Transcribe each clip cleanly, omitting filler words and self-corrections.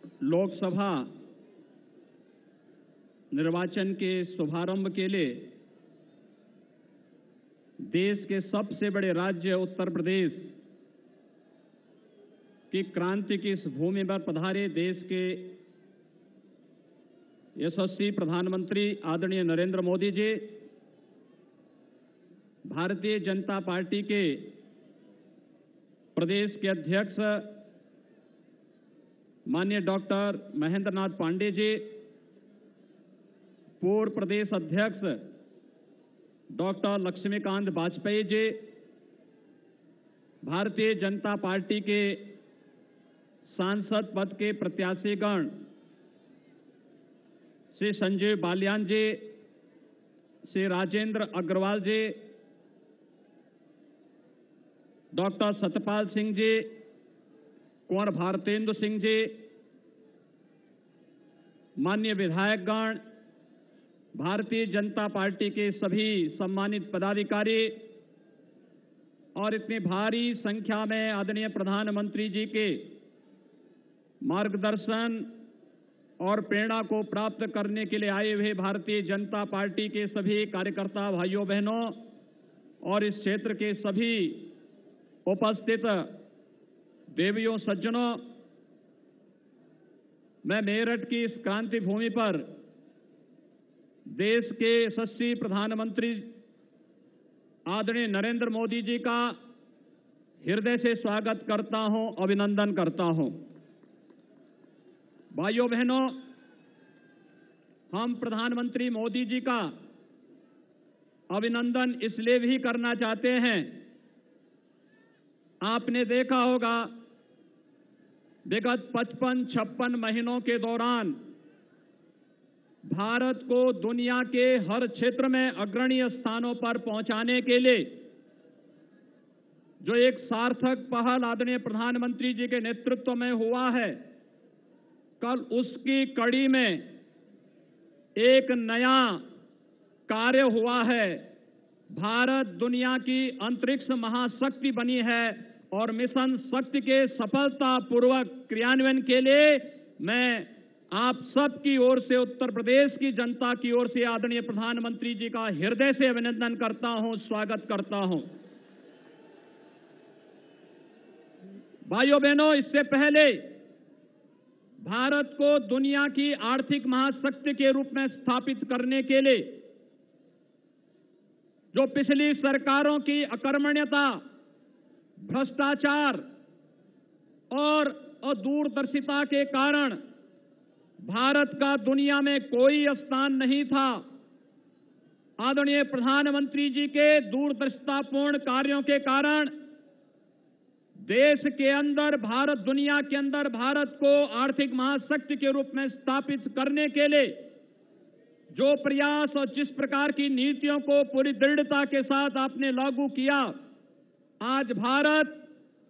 लोकसभा निर्वाचन के शुभारंभ के लिए देश के सबसे बड़े राज्य उत्तर प्रदेश की क्रांति की इस भूमि पर पधारे देश के यशस्वी प्रधानमंत्री आदरणीय नरेंद्र मोदी जी, भारतीय जनता पार्टी के प्रदेश के अध्यक्ष माननीय डॉक्टर महेंद्र नाथ पांडे जी, पूर्व प्रदेश अध्यक्ष डॉक्टर लक्ष्मीकांत वाजपेयी जी, भारतीय जनता पार्टी के सांसद पद के प्रत्याशीगण श्री संजय बालियान जी, श्री राजेंद्र अग्रवाल जी, डॉक्टर सत्यपाल सिंह जी, कुंवर भारतेंदु सिंह जी, माननीय विधायकगण, भारतीय जनता पार्टी के सभी सम्मानित पदाधिकारी और इतनी भारी संख्या में आदरणीय प्रधानमंत्री जी के मार्गदर्शन और प्रेरणा को प्राप्त करने के लिए आए हुए भारतीय जनता पार्टी के सभी कार्यकर्ता भाइयों बहनों और इस क्षेत्र के सभी उपस्थित देवियों सज्जनों, मैं मेरठ की इस क्रांति भूमि पर देश के यशस्वी प्रधानमंत्री आदरणीय नरेंद्र मोदी जी का हृदय से स्वागत करता हूं, अभिनंदन करता हूं। भाइयों बहनों, हम प्रधानमंत्री मोदी जी का अभिनंदन इसलिए भी करना चाहते हैं, आपने देखा होगा विगत 55-56 महीनों के दौरान भारत को दुनिया के हर क्षेत्र में अग्रणी स्थानों पर पहुंचाने के लिए जो एक सार्थक पहल आदरणीय प्रधानमंत्री जी के नेतृत्व में हुआ है, कल उसकी कड़ी में एक नया कार्य हुआ है। भारत दुनिया की अंतरिक्ष महाशक्ति बनी है और मिशन शक्ति के सफलतापूर्वक क्रियान्वयन के लिए मैं आप सब की ओर से, उत्तर प्रदेश की जनता की ओर से आदरणीय प्रधानमंत्री जी का हृदय से अभिनंदन करता हूं, स्वागत करता हूं। भाइयों बहनों, इससे पहले भारत को दुनिया की आर्थिक महाशक्ति के रूप में स्थापित करने के लिए जो पिछली सरकारों की अकर्मण्यता, भ्रष्टाचार और दूरदर्शिता के कारण भारत का दुनिया में कोई स्थान नहीं था, आदरणीय प्रधानमंत्री जी के दूरदर्शितापूर्ण कार्यों के कारण देश के अंदर, भारत दुनिया के अंदर भारत को आर्थिक महाशक्ति के रूप में स्थापित करने के लिए जो प्रयास और जिस प्रकार की नीतियों को पूरी दृढ़ता के साथ आपने लागू किया, आज भारत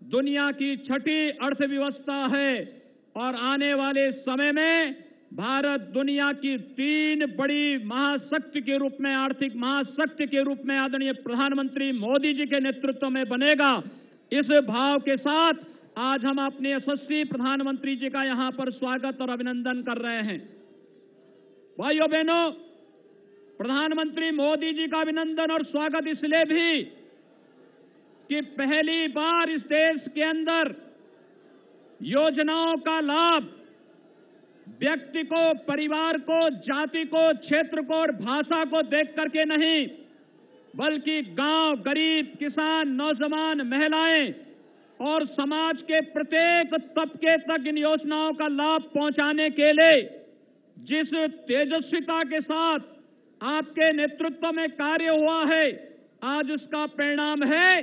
दुनिया की 6ठी अर्थव्यवस्था है और आने वाले समय में भारत दुनिया की 3 बड़ी महाशक्ति के रूप में, आर्थिक महाशक्ति के रूप में आदरणीय प्रधानमंत्री मोदी जी के नेतृत्व में बनेगा। इस भाव के साथ आज हम अपने यशस्वी प्रधानमंत्री जी का यहां पर स्वागत और अभिनंदन कर रहे हैं। भाइयों बहनों, प्रधानमंत्री मोदी जी का अभिनंदन और स्वागत इसलिए भी कि पहली बार इस देश के अंदर योजनाओं का लाभ व्यक्ति को, परिवार को, जाति को, क्षेत्र को और भाषा को देख करके नहीं, बल्कि गांव, गरीब, किसान, नौजवान, महिलाएं और समाज के प्रत्येक तबके तक इन योजनाओं का लाभ पहुंचाने के लिए जिस तेजस्विता के साथ आपके नेतृत्व में कार्य हुआ है, आज उसका परिणाम है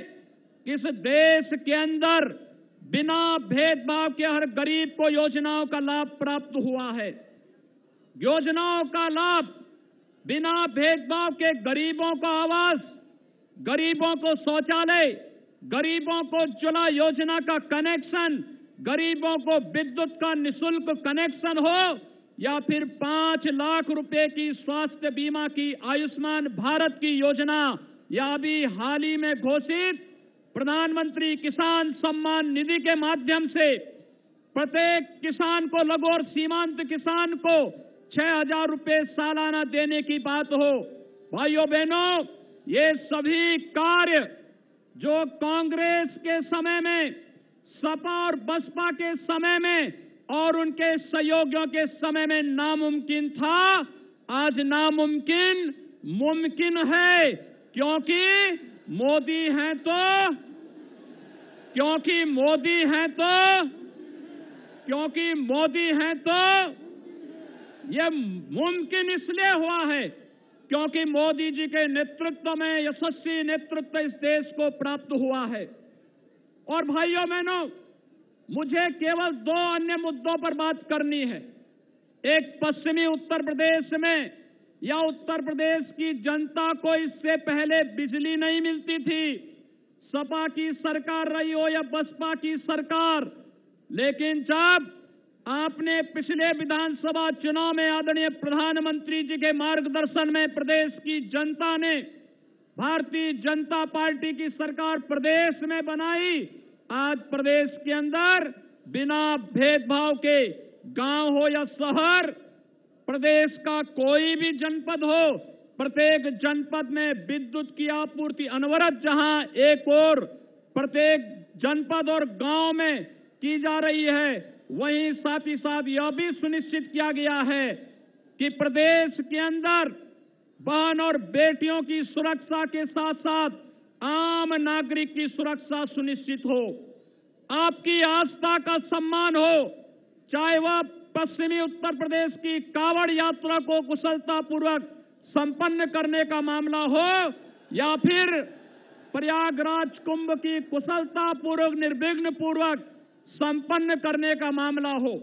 कि इस देश के अंदर बिना भेदभाव के हर गरीब को योजनाओं का लाभ प्राप्त हुआ है। योजनाओं का लाभ बिना भेदभाव के गरीबों को आवास, गरीबों को शौचालय, गरीबों को उज्ज्वला योजना का कनेक्शन, गरीबों को विद्युत का निःशुल्क कनेक्शन हो या फिर 5 लाख रुपए की स्वास्थ्य बीमा की आयुष्मान भारत की योजना या अभी हाल ही में घोषित प्रधानमंत्री किसान सम्मान निधि के माध्यम से प्रत्येक किसान को, लघु और सीमांत किसान को 6,000 रुपए सालाना देने की बात हो। भाइयों बहनों, ये सभी कार्य जो कांग्रेस के समय में, सपा और बसपा के समय में और उनके सहयोगियों के समय में नामुमकिन था, आज नामुमकिन मुमकिन है, क्योंकि मोदी हैं तो ये मुमकिन इसलिए हुआ है क्योंकि मोदी जी के नेतृत्व में यशस्वी नेतृत्व इस देश को प्राप्त हुआ है। और भाइयों बहनों, मुझे केवल 2 अन्य मुद्दों पर बात करनी है। एक, पश्चिमी उत्तर प्रदेश में या उत्तर प्रदेश की जनता को इससे पहले बिजली नहीं मिलती थी, सपा की सरकार रही हो या बसपा की सरकार, लेकिन जब आपने पिछले विधानसभा चुनाव में आदरणीय प्रधानमंत्री जी के मार्गदर्शन में प्रदेश की जनता ने भारतीय जनता पार्टी की सरकार प्रदेश में बनाई, आज प्रदेश के अंदर बिना भेदभाव के, गांव हो या शहर, प्रदेश का कोई भी जनपद हो, प्रत्येक जनपद में विद्युत की आपूर्ति अनवरत, जहां एक ओर प्रत्येक जनपद और गांव में की जा रही है, वहीं साथ ही साथ यह भी सुनिश्चित किया गया है कि प्रदेश के अंदर बहन और बेटियों की सुरक्षा के साथ साथ आम नागरिक की सुरक्षा सुनिश्चित हो, आपकी आस्था का सम्मान हो, चाहे वह पश्चिमी उत्तर प्रदेश की कांवड़ यात्रा को कुशलतापूर्वक संपन्न करने का मामला हो या फिर प्रयागराज कुंभ की कुशलतापूर्वक, निर्विघ्न पूर्वक संपन्न करने का मामला हो।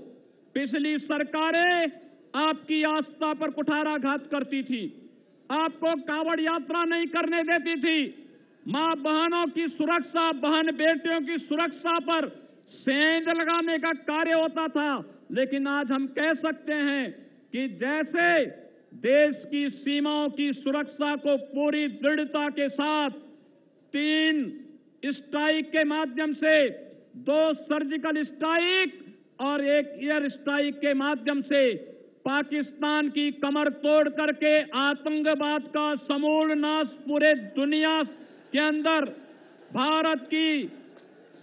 पिछली सरकारें आपकी आस्था पर कुठाराघात करती थी, आपको कांवड़ यात्रा नहीं करने देती थी, मां बहनों की सुरक्षा, बहन बेटियों की सुरक्षा पर सेंध लगाने का कार्य होता था। लेकिन आज हम कह सकते हैं कि जैसे देश की सीमाओं की सुरक्षा को पूरी दृढ़ता के साथ 3 स्ट्राइक के माध्यम से, 2 सर्जिकल स्ट्राइक और 1 एयर स्ट्राइक के माध्यम से पाकिस्तान की कमर तोड़ करके आतंकवाद का समूल नाश पूरे दुनिया के अंदर भारत की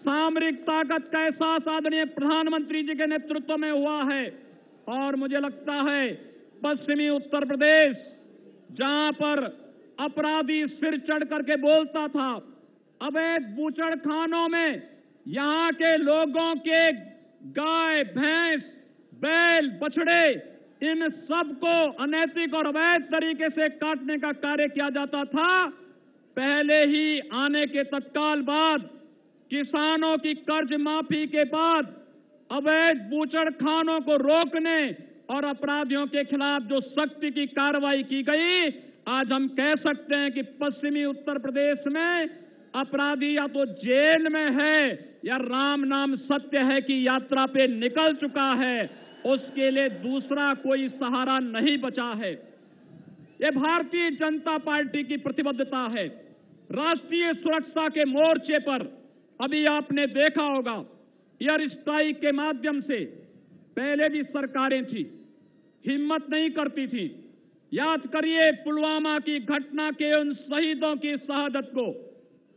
सामरिक ताकत का एहसास आदरणीय प्रधानमंत्री जी के नेतृत्व में हुआ है। और मुझे लगता है पश्चिमी उत्तर प्रदेश, जहां पर अपराधी सिर चढ़ करके बोलता था, अवैध बूचड़खानों में यहां के लोगों के गाय, भैंस, बैल, बछड़े, इन सबको अनैतिक और अवैध तरीके से काटने का कार्य किया जाता था। पहले ही आने के तत्काल बाद, किसानों की कर्ज माफी के बाद, अवैध बूचड़खानों को रोकने और अपराधियों के खिलाफ जो सख्ती की कार्रवाई की गई, आज हम कह सकते हैं कि पश्चिमी उत्तर प्रदेश में अपराधी या तो जेल में है या राम नाम सत्य है कि यात्रा पे निकल चुका है, उसके लिए दूसरा कोई सहारा नहीं बचा है। ये भारतीय जनता पार्टी की प्रतिबद्धता है। राष्ट्रीय सुरक्षा के मोर्चे पर अभी आपने देखा होगा, एयर स्ट्राइक के माध्यम से पहले भी सरकारें थी, हिम्मत नहीं करती थी। याद करिए पुलवामा की घटना के उन शहीदों की शहादत को।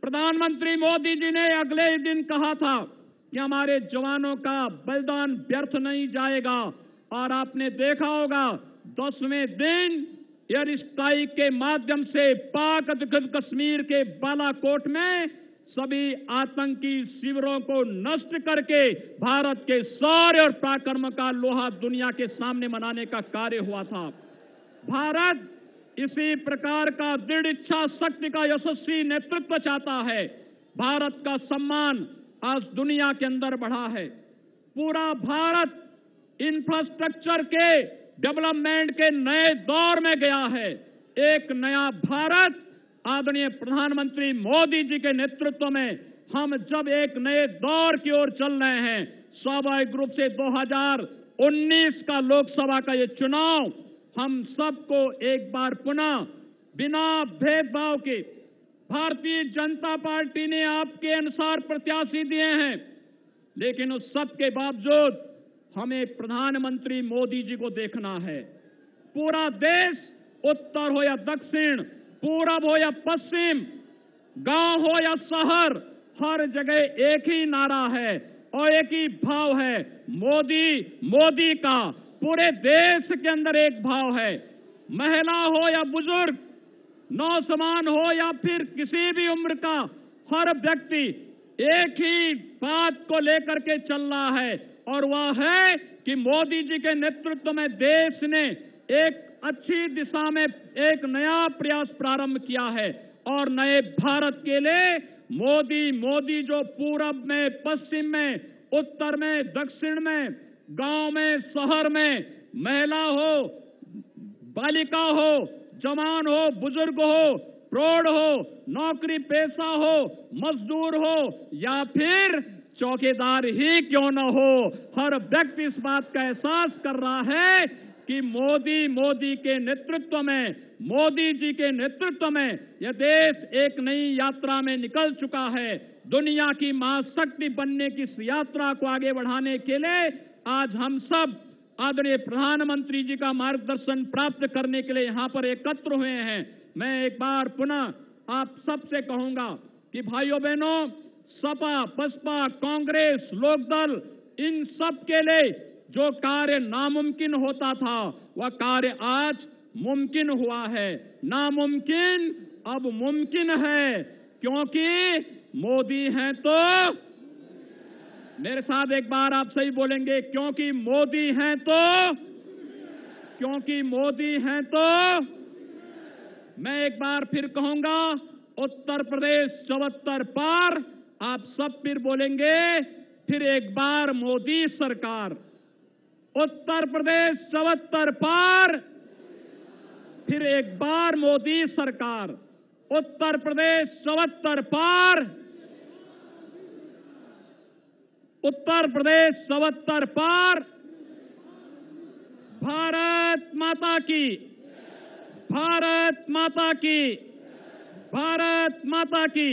प्रधानमंत्री मोदी जी ने अगले ही दिन कहा था कि हमारे जवानों का बलिदान व्यर्थ नहीं जाएगा, और आपने देखा होगा 10वें दिन एयर स्ट्राइक के माध्यम से पाक अधिकृत कश्मीर के बालाकोट में सभी आतंकी शिविरों को नष्ट करके भारत के शौर्य और पराक्रम का लोहा दुनिया के सामने मनाने का कार्य हुआ था। भारत इसी प्रकार का दृढ़ इच्छा शक्ति का यशस्वी नेतृत्व चाहता है। भारत का सम्मान आज दुनिया के अंदर बढ़ा है। पूरा भारत इंफ्रास्ट्रक्चर के डेवलपमेंट के नए दौर में गया है। एक नया भारत आदरणीय प्रधानमंत्री मोदी जी के नेतृत्व में हम जब एक नए दौर की ओर चल रहे हैं, स्वाभाविक रूप से 2019 का लोकसभा का ये चुनाव हम सबको एक बार पुनः बिना भेदभाव के भारतीय जनता पार्टी ने आपके अनुसार प्रत्याशी दिए हैं, लेकिन उस सब के बावजूद हमें प्रधानमंत्री मोदी जी को देखना है। पूरा देश, उत्तर हो या दक्षिण, पूरब हो या पश्चिम, गांव हो या शहर, हर जगह एक ही नारा है और एक ही भाव है, मोदी मोदी का। पूरे देश के अंदर एक भाव है, महिला हो या बुजुर्ग, नौजवान हो या फिर किसी भी उम्र का, हर व्यक्ति एक ही बात को लेकर के चल रहा है और वह है कि मोदी जी के नेतृत्व में देश ने एक अच्छी दिशा में एक नया प्रयास प्रारंभ किया है और नए भारत के लिए मोदी जो पूरब में, पश्चिम में, उत्तर में, दक्षिण में, गांव में, शहर में, महिला हो, बालिका हो, जवान हो, बुजुर्ग हो, प्रौढ़ हो, नौकरी पेशा हो, मजदूर हो या फिर चौकीदार ही क्यों न हो, हर व्यक्ति इस बात का एहसास कर रहा है कि मोदी के नेतृत्व में, मोदी जी के नेतृत्व में यह देश एक नई यात्रा में निकल चुका है। दुनिया की महाशक्ति बनने की इस यात्रा को आगे बढ़ाने के लिए आज हम सब आदरणीय प्रधानमंत्री जी का मार्गदर्शन प्राप्त करने के लिए यहां पर एकत्र हुए हैं। मैं एक बार पुनः आप सबसे कहूंगा कि भाइयों बहनों, सपा, बसपा, कांग्रेस, लोकदल, इन सब के लिए जो कार्य नामुमकिन होता था वह कार्य आज मुमकिन हुआ है। नामुमकिन अब मुमकिन है, क्योंकि मोदी हैं तो, मेरे साथ एक बार आप सही बोलेंगे, क्योंकि मोदी हैं तो, क्योंकि मोदी हैं तो। मैं एक बार फिर कहूंगा, उत्तर प्रदेश 74 पार, आप सब फिर बोलेंगे, फिर एक बार मोदी सरकार। उत्तर प्रदेश 74 पार, फिर एक बार मोदी सरकार। उत्तर प्रदेश 74 पार, उत्तर प्रदेश 74 पार। भारत माता की, भारत माता की, भारत माता की।